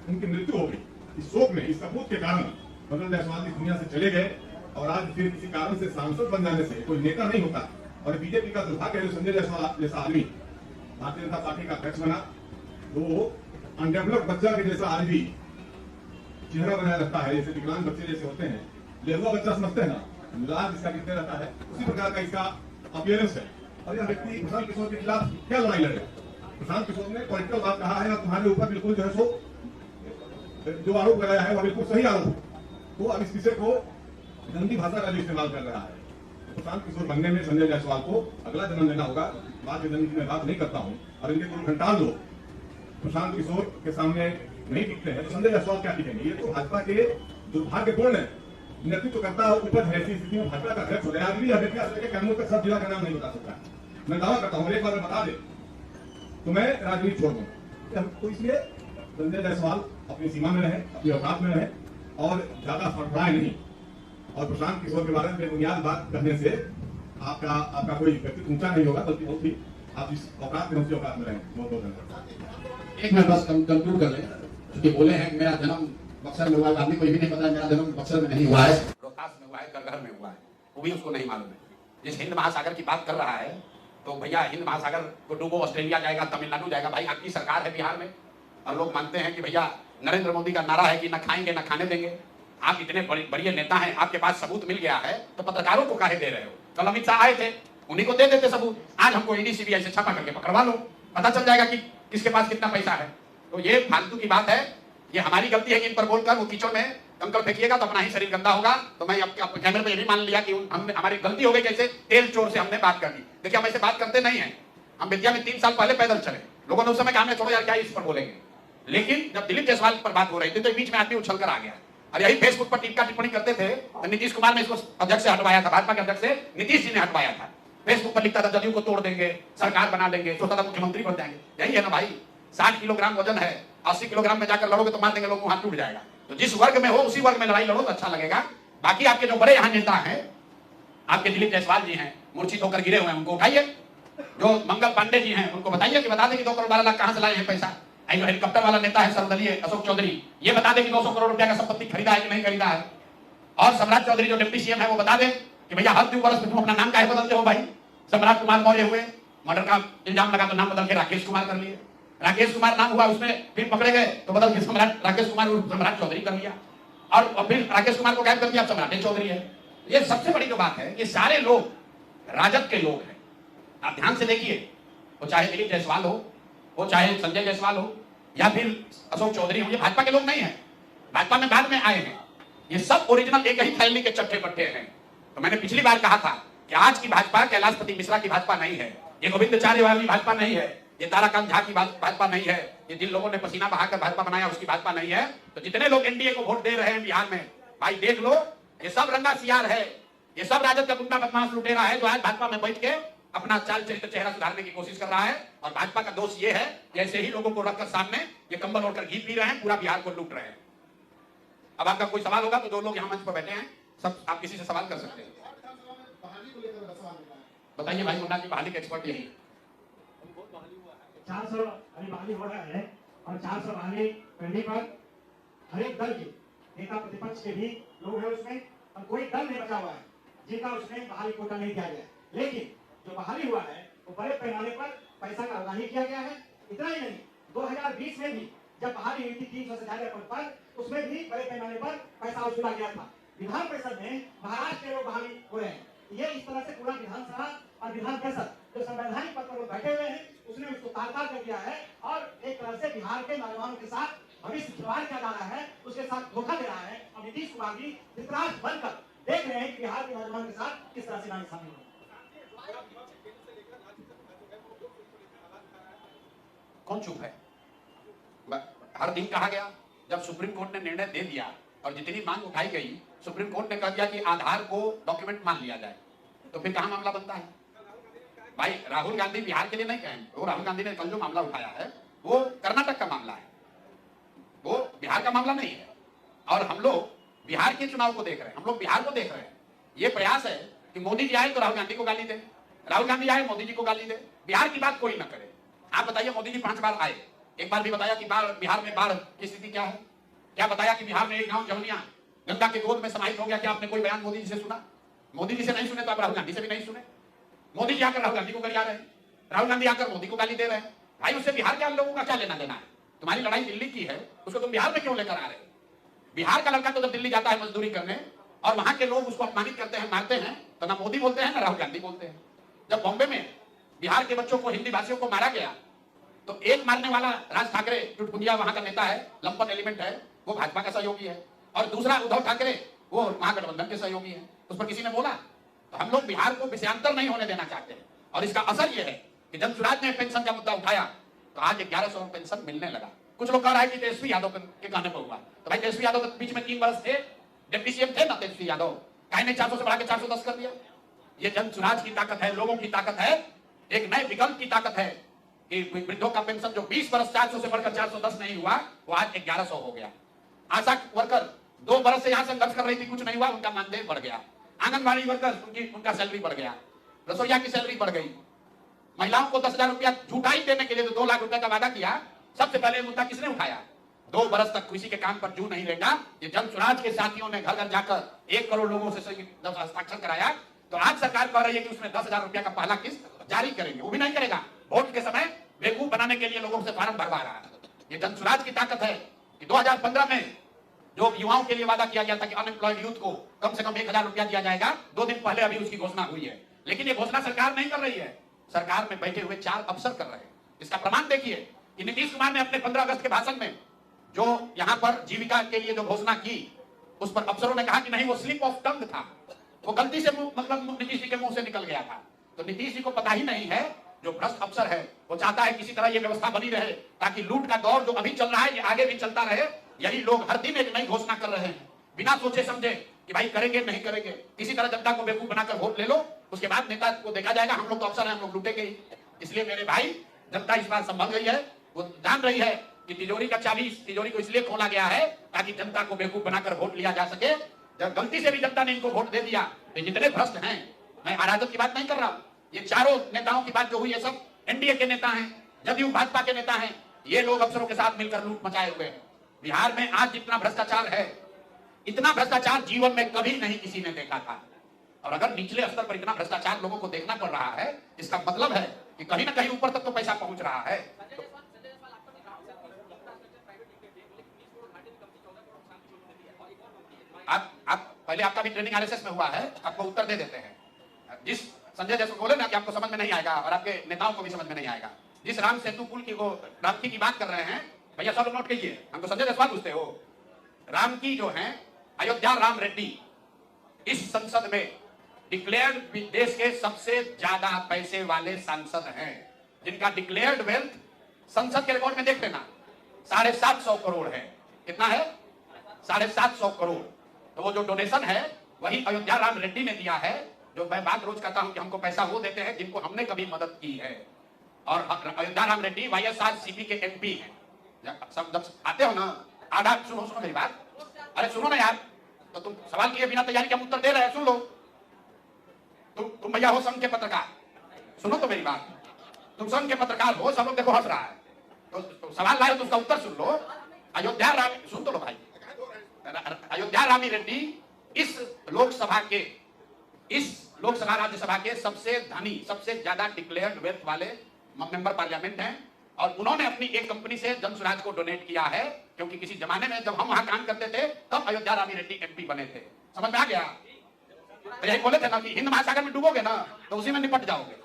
उनकी मृत्यु हो गई। इस शोक में, इस सपूत के कारण मदन जायसवाल जी दुनिया से चले गए। और आज फिर किसी कारण से सांसद बन जाने से कोई नेता नहीं होता। और बीजेपी का दुर्भाग्य है, संजय जायसवाल जैसा आदमी भारतीय जनता पार्टी का अध्यक्ष बना, वो अनडेवलप्ड बच्चा के जैसा आज भी चेहरा बनाया रहता है, जैसे विकलांग बच्चे जैसे होते हैं, लेहुआ बच्चा समझते हैं ना, लाल जिसका कितने रहता है, उसी प्रकार का इसका अपीयरेंस है। और यह व्यक्ति प्रशांत किशोर के खिलाफ क्या लड़ाई लड़े? प्रशांत किशोर ने पॉलिटिकल बात कहा है और तुम्हारे ऊपर बिल्कुल जो है सो जो आरोप लगाया है वह बिल्कुल सही आरोप है। तो अब इस विषय को गंदी भाषा का जो इस्तेमाल कर रहा है, प्रशांत किशोर बनने में संजय जायसवाल को अगला जन्म लेना होगा। बात की मैं बात नहीं करता हूँ। और इनके 2 घंटा लोग प्रशांत किशोर के सामने नहीं दिखते हैं, तो संजय जायसवाल क्या दिखेंगे? ये तो भाजपा के दुर्भाग्यपूर्ण नेतृत्व करता उपज है। ऐसी स्थिति में भाजपा का अध्यक्ष हो गया, अगली अध्यक्ष के कैमूर तक सब जिला का नाम नहीं बता सकता। मैं दावा करता हूँ, एक बार बता दे तो मैं राजनीति छोड़ दूंगा। तो इसलिए संजय जायसवाल अपनी सीमा में रहे, अपनी औकात में रहे और ज्यादा फड़फड़ाए नहीं। और प्रशांत किशोर के बारे में बेबुनियाद बात करने से आपका कोई व्यक्तित्व ऊंचा नहीं होगा, बल्कि बहुत ही आप इस औकात में, उसी औकात में रहें। बहुत बहुत धन्यवाद। एक मिनट बस कंक्लूड कर लें, क्योंकि बोले हैं मेरा जन्म बक्सर में हुआ है, अभी कोई भी नहीं पता मेरा जन्म बक्सर में नहीं हुआ है, रोहतास में हुआ है, करगहर में हुआ है, वो भी उसको नहीं मालूम है। जिस हिंद महासागर की बात कर रहा है, तो भैया हिंद महासागर को डूबो ऑस्ट्रेलिया जाएगा, तमिलनाडु जाएगा। भाई आपकी सरकार है बिहार में, और लोग मानते हैं कि भैया नरेंद्र मोदी का नारा है कि न खाएंगे न खाने देंगे। आप इतने बड़े नेता हैं, आपके पास सबूत मिल गया है, तो पत्रकारों को काहे दे रहे हो? कल अमित शाह आए थे, उन्हीं को दे देते सबूत। आज हमको ईडी सीबीआई से छापा करके पकड़वा लो, पता चल जाएगा कि किसके पास कितना पैसा है। तो ये फालतू की बात है, ये हमारी गलती है कि इन पर बोलकर वो कीचड़ में कंकड़ फेंकिएगा तो अपना ही शरीर गंदा होगा। तो मैं आपके कैमरे पे ये भी मान लिया कि हमने हमारी गलती हो गई, कैसे तेल चोर से हमने बात कर दी। देखिए हम ऐसे बात करते नहीं है, हम बेतिया में 3 साल पहले पैदल चले, लोगों ने उस समय कहा छोड़ो यार क्या इस पर बोलेंगे। लेकिन जब दिलीप जायसवाल पर बात हो रही थी तो बीच में आदमी उछल कर आ गया। और यही फेसबुक पर टीका टिप्पणी करते थे तो नीतीश कुमार ने इसको अध्यक्ष से हटवाया था, भाजपा के अध्यक्ष से नीतीश जी ने हटवाया था। फेसबुक पर लिखता था जदयू को तोड़ देंगे, सरकार बना लेंगे, सोचता था मुख्यमंत्री बन जाएंगे। यही है ना भाई, 60 किलोग्राम वजन है, 80 किलोग्राम में जाकर लड़ोगे तो मार देंगे लोग, हाथ टूट जाएगा। तो जिस वर्ग में हो उसी वर्ग में लड़ाई लड़ो तो अच्छा लगेगा। बाकी आपके जो बड़े यहाँ नेता हैं, आपके दिलीप जायसवाल जी हैं, मूर्छित होकर गिरे हुए हैं, उनको उठाइए। जो मंगल पांडे जी हैं उनको बताइए कि बता दें कि 2 करोड़ 12 लाख कहां से लाए हैं पैसा। जो हेलीकॉप्टर वाला नेता है सर्वदलीय अशोक चौधरी, ये बता दें कि 200 करोड़ रुपया का संपत्ति खरीदा है कि नहीं खरीदा है। और सम्राट चौधरी जो डिप्टी सीएम है वो बता दें कि भैया हर 2 वर्ष में तुम अपना नाम काहे बदलते हो भाई। सम्राट कुमार मौर्य हुए, मर्डर का इल्जाम लगा तो नाम बदल के राकेश कुमार कर लिए, राकेश कुमार नाम हुआ उसमें फिर पकड़े गए तो बदल के सम्राट राकेश कुमार सम्राट चौधरी कर लिया, और फिर राकेश कुमार को गायब कर दिया, अब सम्राट चौधरी है। ये सबसे बड़ी जो बात है, ये सारे लोग राजद के लोग हैं। आप ध्यान से देखिए, वो चाहे दिलीप जायसवाल हो, वो चाहे संजय जायसवाल हो, या फिर अशोक चौधरी हो, ये भाजपा के लोग नहीं है, भाजपा में बाद में आए हैं। ये सब ओरिजिनल एक ही थैली के चट्टे बट्टे हैं। तो मैंने पिछली बार कहा था कि आज की भाजपा कैलाशपति मिश्रा की भाजपा नहीं है, ये गोविंदाचार्य वाली भाजपा नहीं है, ये ताराकांत झा की भाजपा नहीं है, ये जिन लोगों ने पसीना बहाकर भाजपा बनाया उसकी भाजपा नहीं है। तो जितने लोग एनडीए को वोट दे रहे हैं बिहार में, भाई देख लो, ये सब रंगा सियार है, ये सब राजद का गुंडा बदमाश लुटेरा है, जो आज भाजपा में बैठ के अपना चाल चरित्र चेहरा सुधारने की कोशिश कर रहा है। और भाजपा का दोष ये है कि ऐसे ही लोगों को रखकर सामने ये कंबल ओढ़कर घी पी रहे हैं, पूरा बिहार को लूट रहे हैं। अब आपका कोई सवाल होगा तो जो लोग यहाँ मंच पर बैठे हैं सब आप किसी से सवाल कर सकते हैं। बताइए भाई, मुन्ना जी बहाली के एक्सपर्ट यही। 400 अभी बहाली हो रहा है और 400 बहाली करने पर हर एक दल के नेता प्रतिपक्ष के भी लोग हैं उसमें, और कोई दल नहीं बचा हुआ है जिनका उसमें बहाली कोटा नहीं दिया गया। लेकिन जो बहाली हुआ है वो बड़े पैमाने पर पैसा का उगाही किया गया है। इतना ही नहीं, 2020 में भी जब बहाली हुई थी 300 से ज्यादा पद पर, उसमें भी बड़े पैमाने पर पैसा वसूला गया था। विधान परिषद में महाराष्ट्र के लोग बहाली हो रहे हैं। ये इस तरह से पूरा विधानसभा और विधान परिषद जो संवैधानिक पद पर लोग बैठे हुए हैं, उसने उसको तार-तार कर दिया है और एक तरह से बिहार के नौजवानों के साथ भविष्य खिलवाड़ किया जा रहा है, उसके साथ धोखा दे रहा है। और नीतीश कुमार भी धृतराष्ट्र बनकर देख रहे हैं कि बिहार के नौजवानों के साथ किस तरह से नाइंसाफी हो। कौन चुप है? हर दिन कहा गया, जब सुप्रीम कोर्ट ने निर्णय दे दिया और जितनी मांग उठाई गई, सुप्रीम कोर्ट ने कह दिया कि आधार को डॉक्यूमेंट मान लिया जाए, तो फिर कहां मामला बनता है? भाई राहुल गांधी बिहार के लिए नहीं कहें, वो राहुल गांधी ने कल जो मामला उठाया है वो कर्नाटक का मामला है, वो बिहार का मामला नहीं है। और हम लोग बिहार के चुनाव को देख रहे हैं, हम लोग बिहार को देख रहे हैं। ये प्रयास है कि मोदी जी आए तो राहुल गांधी को गाली दे, राहुल गांधी आए मोदी जी को गाली दे, बिहार की बात कोई ना करे। आप बताइए, मोदी जी 5 बार आए, एक बार भी बताया कि बिहार में बाढ़ की स्थिति क्या है? क्या बताया कि बिहार में एक गांव जमुनिया गंगा के गोद में समाहित हो गया? क्या आपने कोई बयान मोदी जी से सुना? मोदी जी से नहीं सुने तो आप राहुल गांधी से भी नहीं सुने। मोदी जी आकर राहुल गांधी को गरिया रहे हैं, राहुल गांधी आकर मोदी को गाली दे रहे हैं। भाई उससे बिहार के लोगों का क्या लेना देना है? तुम्हारी लड़ाई दिल्ली की है, उसको तुम बिहार में क्यों लेकर आ रहे हो? बिहार का लड़का तो जब दिल्ली जाता है मजदूरी करने और वहां के लोग उसको अपमानित करते हैं, मारते हैं, तो ना मोदी बोलते हैं ना राहुल गांधी बोलते हैं। जब बॉम्बे में बिहार के बच्चों को, हिंदी भाषियों को मारा गया, तो एक मारने वाला राज ठाकरे टुटपुंजिया वहां का नेता है, लंपन एलिमेंट है, वो भाजपा का सहयोगी है, और दूसरा उद्धव ठाकरे वो महागठबंधन के सहयोगी है। उस पर किसी ने बोला? तो हम लोग बिहार को विषयांतर नहीं होने देना चाहते हैं। और इसका असर यह है कि जब सुराज ने पेंशन का मुद्दा उठाया तो आज 1100 पेंशन मिलने लगा। कुछ लोग कह रहा है कि तेजस्वी यादव के कहने पर हुआ, तो भाई तेजस्वी यादव के बीच में 3 वर्ष थे, डिप्टी सीएम थे ना तेजस्वी यादव, काहे ने 400 से बढ़ा के 410 कर दिया? ये जन सुराज की ताकत है, लोगों की ताकत है, एक नए विकल्प की ताकत है कि वृद्धों का पेंशन जो 20 वर्ष 400 से बढ़कर 410 नहीं हुआ, वो आज 1100 हो गया। आशा वर्कर 2 वर्ष से यहां संघर्ष कर रही थी, कुछ नहीं हुआ, उनका मानदेय बढ़ गया। आंगनबाड़ी वर्कर उनका सैलरी बढ़ गया, रसोईया की सैलरी बढ़ गई। महिलाओं को 10,000 रुपया झूठा ही देने के लिए 2 लाख रुपए का वादा किया, सबसे पहले मुद्दा किसने उठाया? 2 वर्ष तक किसी के काम पर जू नहीं रहेगा। ये जन सुराज के साथियों ने घर घर जाकर 1 करोड़ लोगों से हस्ताक्षर कराया, तो आज सरकार कह रही है कि उसमें 10,000 रुपया का पहला किस्त जारी करेंगे। वो भी नहीं करेगा, वोट के समय बेवकूफ बनाने के लिए लोगों से फार्म भरवा रहा है। ये जन सुराज की ताकत है कि 2015 में जो युवाओं के लिए वादा किया गया था कि अनएम्प्लॉयड यूथ को कम से कम 1,000 रुपया दिया जाएगा, 2 दिन पहले अभी उसकी घोषणा हुई है। लेकिन ये घोषणा सरकार नहीं कर रही है, सरकार में बैठे हुए 4 अफसर कर रहे हैं। इसका प्रमाण देखिए कि नीतीश कुमार ने अपने 15 अगस्त के भाषण में जो यहां पर जीविका के लिए जो घोषणा की, उस पर अफसरों ने कहा कि नहीं, वो स्लिप ऑफ टंग था, वो गलती से मतलब नीतीश जी के मुंह से निकल गया था। तो नीतीश जी को पता ही नहीं है, जो भ्रष्ट अफसर है वो चाहता है किसी तरह ये व्यवस्था बनी रहे ताकि लूट का दौर जो अभी चल रहा है ये आगे भी चलता रहे। यही लोग हर दिन एक नई घोषणा कर रहे हैं बिना सोचे समझे कि भाई करेंगे नहीं करेंगे, किसी तरह जनता को बेवकूफ बनाकर वोट ले लो, उसके बाद नेता को देखा जाएगा। हम लोग तो अफसर हैं, हम लोग लूटेंगे ही। इसलिए मेरे भाई, जनता इस बार संभल गई है, वो जान रही है कि तिजोरी का चाबी, तिजोरी को इसलिए खोला गया है ताकि जनता को बेवकूफ बनाकर वोट लिया जा सके। जब गलती से भी जनता ने इनको वोट दे दिया तो जितने भ्रष्ट हैं, मैं अराजक की बात नहीं कर रहा हूं, ये चारों नेताओं की बात जो हुई है सब एनडीए के नेता हैं, जदयू भाजपा के नेता हैं, ये लोग अफसरों के साथ मिलकर लूट मचाए हुए हैं। बिहार में आज जितना भ्रष्टाचार है, इतना भ्रष्टाचार जीवन में कभी नहीं किसी ने देखा था। और अगर निचले स्तर पर इतना भ्रष्टाचार लोगों को देखना पड़ रहा है, इसका मतलब है कि कहीं ना कहीं ऊपर तक तो पैसा पहुंच रहा है। आप पहले, आपका भी ट्रेनिंग आरएसएस में हुआ है, आपको उत्तर दे देते हैं। जिस संजय जैसे बोले ना कि आपको समझ में नहीं आएगा और आपके नेताओं को भी समझ में नहीं आएगा, जिस राम सेतु पुल की वो रामकी की बात कर रहे हैं, भैया सब लोग नोट कीजिए, हमको संजय जायसवाल पूछते हो। रामकी जो है, अयोध्या राम रेड्डी इस संसद में डिक्लेयर्ड देश के सबसे ज्यादा पैसे वाले सांसद हैं, जिनका डिक्लेयर्ड वेल्थ संसद के रिकॉर्ड में देख लेना 750 करोड़ है। कितना है? 750 करोड़। तो वो जो डोनेशन है वही अयोध्या राम रेड्डी ने दिया है। जो मैं बात रोज कहता हूं कि हमको पैसा वो देते हैं जिनको हमने कभी मदद की है। और अयोध्या राम रेड्डी वाईएसआरसीपी के एमपी हैं। जब आते हो ना, आधा सुनो मेरी बात, अरे सुनो ना यार, तो तुम सवाल किए बिना तैयारी के हम उत्तर दे रहे हैं, सुन लो। तुम भैया हो संघ के पत्रकार, सुनो तो मेरी बात, तुम संघ के पत्रकार हो, सब लोग देखो हंस रहा है, तो सवाल लाए तो उसका उत्तर सुन लो। अयोध्या राम, सुन तो लो भाई, अयोध्या रामी रेड्डी इस लोकसभा राज्यसभा के सबसे धनी, सबसे ज्यादा डिक्लेयर्ड वेल्थ वाले मेंबर पार्लियामेंट हैं और उन्होंने अपनी एक कंपनी से जन स्वराज को डोनेट किया है, क्योंकि किसी जमाने में जब हम वहां काम करते थे तब अयोध्या रामी रेड्डी एमपी बने थे। समझ में आ गया? तो यही बोले थे ना कि हिंद महासागर में डूबोगे ना तो उसी में निपट जाओगे।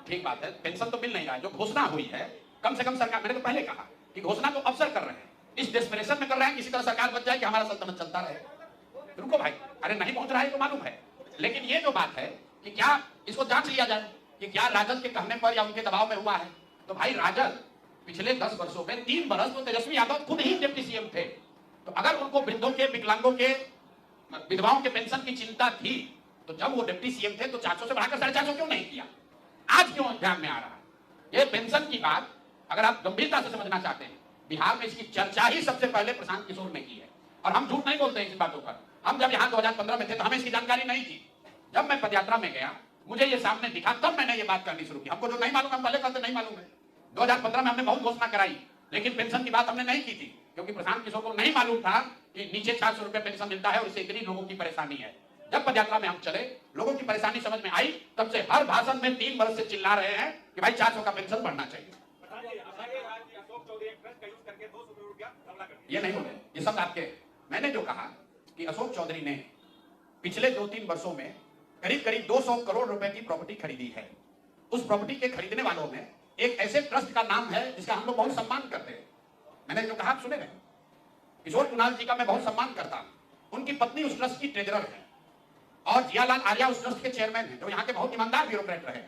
ठीक बात है, पेंशन तो मिल नहीं रहा है। जो घोषणा हुई है कम से कम सरकार, मैंने तो पहले कहा कि घोषणा तो अफसर कर रहे हैं, इस डेस्परेशन में कर रहे हैं किसी तरह सरकार बच जाए कि हमारा सल्तनत चलता रहे। रुको भाई, अरे नहीं पहुंच रहा है तो मालूम है, लेकिन ये जो बात है कि क्या इसको जांच लिया जाए कि क्या राजद के कहने पर या उनके दबाव में हुआ है। तो भाई राजद पिछले 10 वर्षों में 3 वर्ष तो तेजस्वी यादव खुद ही डिप्टी सीएम थे, तो अगर उनको वृद्धों के, विकलांगों के, विधवाओं के पेंशन की चिंता थी तो जब वो डिप्टी सीएम थे तो 400 से बढ़ाकर 450 क्यों नहीं किया? आज क्यों ध्यान में आ रहा है? ये पेंशन की बात अगर आप गंभीरता से समझना चाहते हैं, बिहार में इसकी चर्चा ही सबसे पहले प्रशांत किशोर ने की है। और हम झूठ नहीं बोलते इस बातों पर। हम जब यहाँ 2015 में थे तो हमें इसकी जानकारी नहीं थी। जब मैं पदयात्रा में गया, मुझे ये सामने दिखा, तब मैंने ये बात करनी शुरू की। हमको जो नहीं मालूम हम पहले कहते नहीं मालूम है। 2015 में हमने बहुत घोषणा कराई, लेकिन पेंशन की बात हमने नहीं की थी, क्योंकि प्रशांत किशोर को नहीं मालूम था कि नीचे 400 रुपए पेंशन मिलता है और इससे इतनी लोगों की परेशानी है। जब पदयात्रा में हम चले, लोगों की परेशानी समझ में आई, तब से हर भाषण में 3 वर्ष से चिल्ला रहे हैं कि भाई 400 का पेंशन बढ़ना चाहिए। ये नहीं बोले, ये सब आपके। मैंने जो कहा कि अशोक चौधरी ने पिछले 2-3 वर्षों में करीब करीब 200 करोड़ रुपए की प्रॉपर्टी खरीदी है। उस प्रॉपर्टी के खरीदने वालों में एक ऐसे ट्रस्ट का नाम है जिसका हम लोग बहुत सम्मान करते हैं। मैंने जो कहा सुने नहीं, किशोर कुणाल जी का मैं बहुत सम्मान करता हूं। उनकी पत्नी उस ट्रस्ट की ट्रेजरर है और जियालाल आर्या उस ट्रस्ट के चेयरमैन हैं, जो यहाँ के बहुत ईमानदार ब्यूरोक्रेट रहे।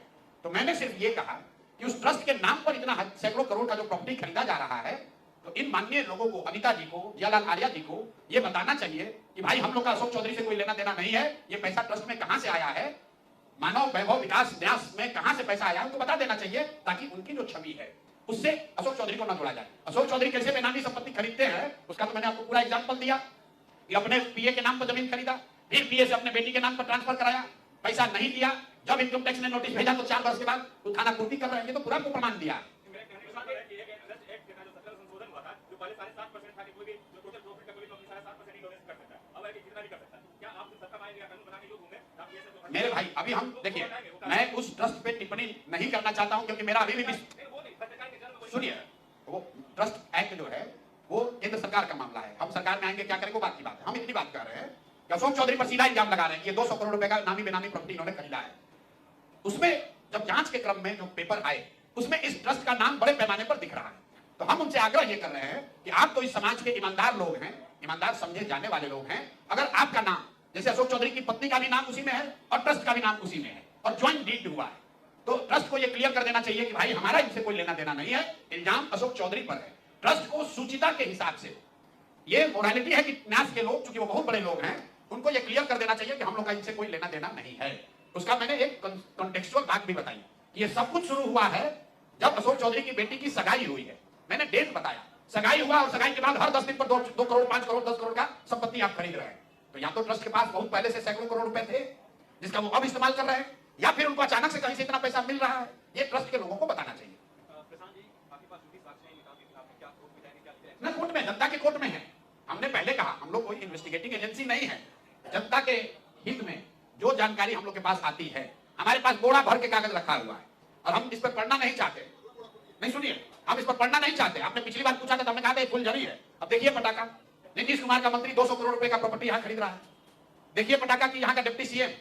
तो मैंने सिर्फ ये कहा कि उस ट्रस्ट के नाम पर इतना सैकड़ों करोड़ का जो प्रॉपर्टी खरीदा जा रहा है, तो इन माननीय लोगों को, अनिता जी को, जियालाल आर्या जी को ये बताना चाहिए कि भाई हम लोग का अशोक चौधरी से कोई लेना देना नहीं है। ये पैसा ट्रस्ट में कहां से आया है, मानव वैभव विकास न्यास में कहां से पैसा आया है, उनको बता देना चाहिए, ताकि उनकी जो छवि है उससे अशोक चौधरी को ना जोड़ा जाए। अशोक चौधरी कैसे बेनामी संपत्ति खरीदते हैं उसका तो मैंने आपको पूरा एग्जाम्पल दिया कि अपने पीए के नाम पर जमीन खरीदा, फिर पीए से अपने बेटी के नाम पर ट्रांसफर कराया, पैसा नहीं दिया, जब इनकम टैक्स ने नोटिस भेजा तो 4 वर्ष के बाद वो थाना पूर्ति कर रहे हैं। ये तो पूरा को प्रमाण दिया। मेरे भाई अभी हम देखिए, मैं उस ट्रस्ट पे टिप्पणी नहीं करना चाहता हूं, क्योंकि मेरा अभी भी सुनिए, वो ट्रस्ट एक्ट जो है वो केंद्र सरकार का मामला है। हम सरकार में आएंगे क्या करेंगे बात की बात है। हम इतनी बात कर रहे हैं कि अशोक चौधरी पर सीधा इल्जाम लगा रहे हैं कि 200 करोड़ रुपए का नामी बेनामी प्रॉपर्टी इन्होंने खरीदा है। उसमें जब जांच के क्रम में जो पेपर आए उसमें इस ट्रस्ट का नाम बड़े पैमाने पर दिख रहा है। तो हम उनसे आग्रह ये कर रहे हैं कि आप तो इस समाज के ईमानदार लोग हैं, ईमानदार समझे जाने वाले लोग हैं, अगर आपका नाम, जैसे अशोक चौधरी की पत्नी का भी नाम उसी में है और ट्रस्ट का भी नाम उसी में है और ज्वाइंट डीड हुआ है, तो ट्रस्ट को यह क्लियर कर देना चाहिए कि भाई हमारा इनसे कोई लेना देना नहीं है, इल्जाम अशोक चौधरी पर है। ट्रस्ट को सूचिता के हिसाब से, ये मोरालिटी है कि न्यास के लोग, चूंकि वो बहुत बड़े लोग हैं, उनको ये क्लियर कर देना चाहिए कि हम लोग का इनसे कोई लेना देना नहीं है। उसका मैंने एक कॉन्टेक्चुअल बात भी बताई। ये सब कुछ शुरू हुआ है जब अशोक चौधरी की बेटी की सगाई हुई है। मैंने डेट बताया, सगाई हुआ और सगाई के बाद हर 10 दिन पर 2 करोड़, 5 करोड़, 10 करोड़ का संपत्ति आप खरीद रहे हैं। तो या तो ट्रस्ट के पास बहुत पहले से सैकड़ों करोड़ रुपए थे जिसका वो अब इस्तेमाल कर रहे हैं, या फिर उनको अचानक से कहीं से इतना पैसा मिल रहा है। ये ट्रस्ट के लोगों को बताना चाहिए। ना कोर्ट में, जनता के कोर्ट में है। हमने पहले कहा हम लोग कोई इन्वेस्टिगेटिंग एजेंसी नहीं है। जनता के हित में जो जानकारी हम लोग के पास आती है, हमारे पास बोरा भर के कागज रखा हुआ है और हम इस पर पढ़ना नहीं चाहते। नहीं सुनिए, हम इस पर पढ़ना नहीं चाहते। आपने पिछली बार पूछा था तो हमने कहा था फुलझड़ी है। अब देखिए पटाखा, नीतीश कुमार का मंत्री 200 करोड़ रुपए का प्रॉपर्टी यहाँ खरीद रहा है। देखिए पटाखा की यहाँ का डिप्टी सीएम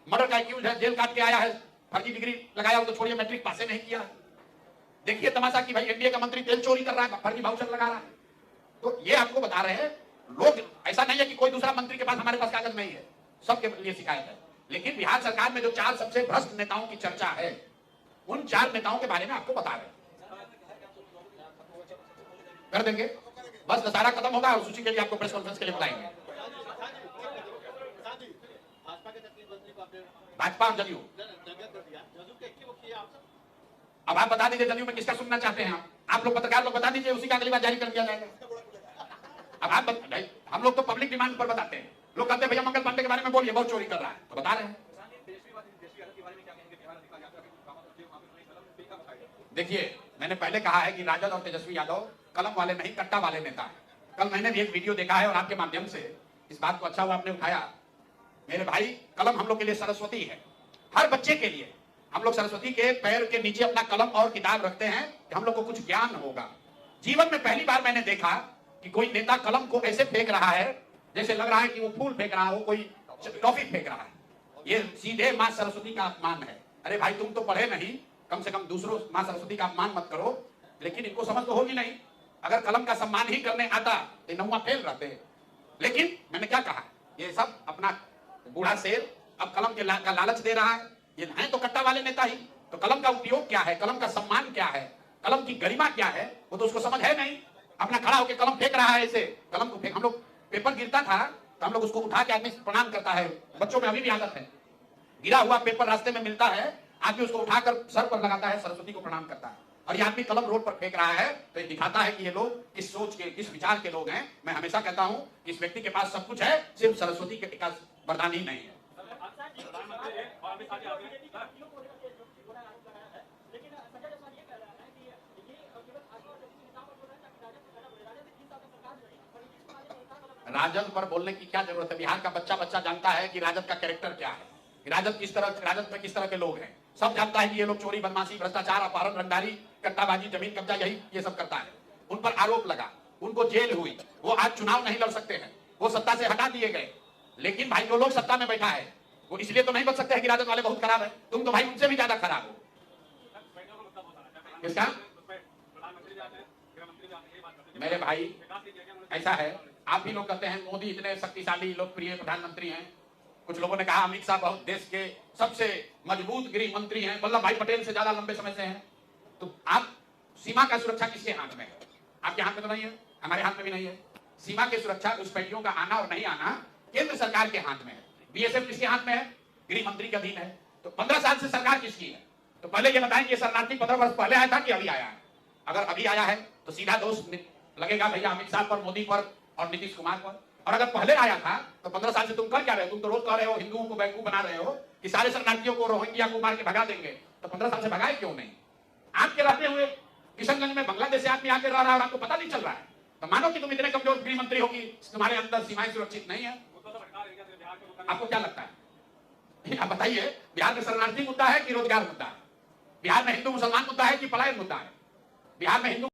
मर्डर का एक्यूज है, जेल काट के आया है, फर्जी डिग्री लगाया हो तो छोड़िए, मैट्रिक पास नहीं किया। देखिए तमाशा की भाई एनडीए का मंत्री तेल चोरी कर रहा है, फर्जी वाउचर लगा रहा है। तो ये आपको बता रहे हैं लोग, ऐसा नहीं है कि कोई दूसरा मंत्री के पास हमारे पास कागज नहीं है, सबके लिए शिकायत है। लेकिन बिहार सरकार में जो 4 सबसे भ्रष्ट नेताओं की चर्चा है, उन 4 नेताओं के बारे में आपको बता रहे हैं। कर देंगे, बस दशहरा खत्म होगा और उसी के लिए आपको प्रेस कॉन्फ्रेंस के लिए बुलाएंगे। भाजपा और जदयू, अब आप बता दीजिए जदयू में किसका सुनना चाहते हैं। आप लोग पत्रकार लोग बता दीजिए, उसी का अगली बार जारी कर दिया जाएगा। अब आप हम लोग तो पब्लिक डिमांड पर बताते हैं। लोग कहते हैं भैया मंगल पांडे के बारे में बोलिए, बहुत चोरी कर रहा है, तो बता रहे हैं। देखिए मैंने पहले कहा है कि राजद और तेजस्वी यादव कलम वाले नहीं, कट्टा वाले नेता है। कल मैंने भी एक वीडियो देखा है और आपके माध्यम से इस बात को अच्छा हुआ आपने उठाया। मेरे भाई, कलम हम लोग के लिए सरस्वती है, हर बच्चे के लिए। हम लोग सरस्वती के पैर के नीचे अपना कलम और किताब रखते हैं कि हम लोग को कुछ ज्ञान होगा। जीवन में पहली बार मैंने देखा कि कोई नेता कलम को ऐसे फेंक रहा है जैसे लग रहा है कि वो फूल फेंक रहा हो, कोई टॉफी फेंक रहा है। ये सीधे मां सरस्वती का अपमान है। अरे भाई, तुम तो पढ़े नहीं, कम से कम दूसरों मां सरस्वती का अपमान मत करो। लेकिन इनको समझ तो होगी नहीं। अगर कलम का सम्मान ही करने आता तो नौवा फेल रहते। लेकिन मैंने क्या कहा, ये सब अपना बूढ़ा शेर अब कलम के का लालच दे रहा है। ये हैं तो कट्टा वाले नेता ही। तो कलम का उपयोग क्या है, कलम का सम्मान क्या है, कलम की गरिमा क्या है, वो तो उसको समझ है नहीं। अपना खड़ा होकर कलम फेंक रहा है। ऐसे कलम को फेंक, हम लोग पेपर गिरता था तो हम लोग उसको उठा के आदमी प्रणाम करता है। बच्चों में अभी भी आदत है, गिरा हुआ पेपर रास्ते में मिलता है, आदमी उसको उठाकर सर पर लगाता है, सरस्वती को प्रणाम करता है। और ये आदमी कलम रोड पर फेंक रहा है तो ये दिखाता है कि ये लोग किस सोच के, किस विचार के लोग हैं। मैं हमेशा कहता हूं कि इस व्यक्ति के पास सब कुछ है, सिर्फ सरस्वती के का वरदान ही नहीं है। राजद पर बोलने की क्या जरूरत है। बिहार का बच्चा बच्चा जानता है कि राजद का कैरेक्टर क्या है, राजद में किस तरह के लोग हैं। सब जानता है कि ये लोग चोरी, बदमाशी, भ्रष्टाचार, अपहरण, रंगदारी, कट्टाबाजी, जमीन कब्जा, यही ये सब करता है। उन पर आरोप लगा, उनको जेल हुई, वो आज चुनाव नहीं लड़ सकते हैं, वो सत्ता से हटा दिए गए। लेकिन भाई, जो लोग सत्ता में बैठा है वो इसलिए तो नहीं बच सकते हैं कि राजद वाले बहुत खराब है। तुम तो भाई उनसे भी ज्यादा खराब हो। किसका? मेरे भाई, ऐसा है, आप भी लोग कहते हैं मोदी इतने शक्तिशाली लोकप्रिय प्रधानमंत्री हैं। कुछ लोगों ने कहा अमित शाह बहुत देश के सबसे मजबूत गृह मंत्री हैं, वल्लभ भाई पटेल से ज्यादा लंबे समय से हैं। तो आप, सीमा का सुरक्षा किसके हाथ में है? आपके हाथ में तो नहीं है, हमारे हाथ में भी नहीं है। सीमा की सुरक्षा, घुसपैठियों का आना और नहीं आना केंद्र सरकार के हाथ में है। बीएसएफ किसके हाथ में है? गृह मंत्री के अधीन है। तो 15 साल से सरकार किसकी है? तो पहले ये बताएं कि शरणार्थी 15 वर्ष पहले आया था कि अभी आया है? अगर अभी आया है तो सीधा दोष लगेगा भैया अमित शाह पर, मोदी पर और नीतीश कुमार पर। और अगर पहले आया था तो 15 साल से तुम कर क्या रहे हो? तुम तो रोज कह रहे हो हिंदुओं को बेवकूफ बना रहे हो कि सारे शरणार्थियों को, रोहिंग्या को मार के भगा देंगे। तो 15 साल से भगाए क्यों नहीं? आपके रहते हुए किशनगंज में बांग्लादेश से आदमी आके रह रहा है और आपको पता नहीं चल रहा है। तो मानो कि तुम इतने कमजोर गृह मंत्री हो कि तुम्हारे अंदर सीमाएं सुरक्षित नहीं है। आपको क्या लगता है? आप बताइए, बिहार में शरणार्थी मुद्दा है कि रोजगार मुद्दा है? बिहार में हिंदू मुसलमान मुद्दा है कि पलायन मुद्दा है? बिहार में हिंदू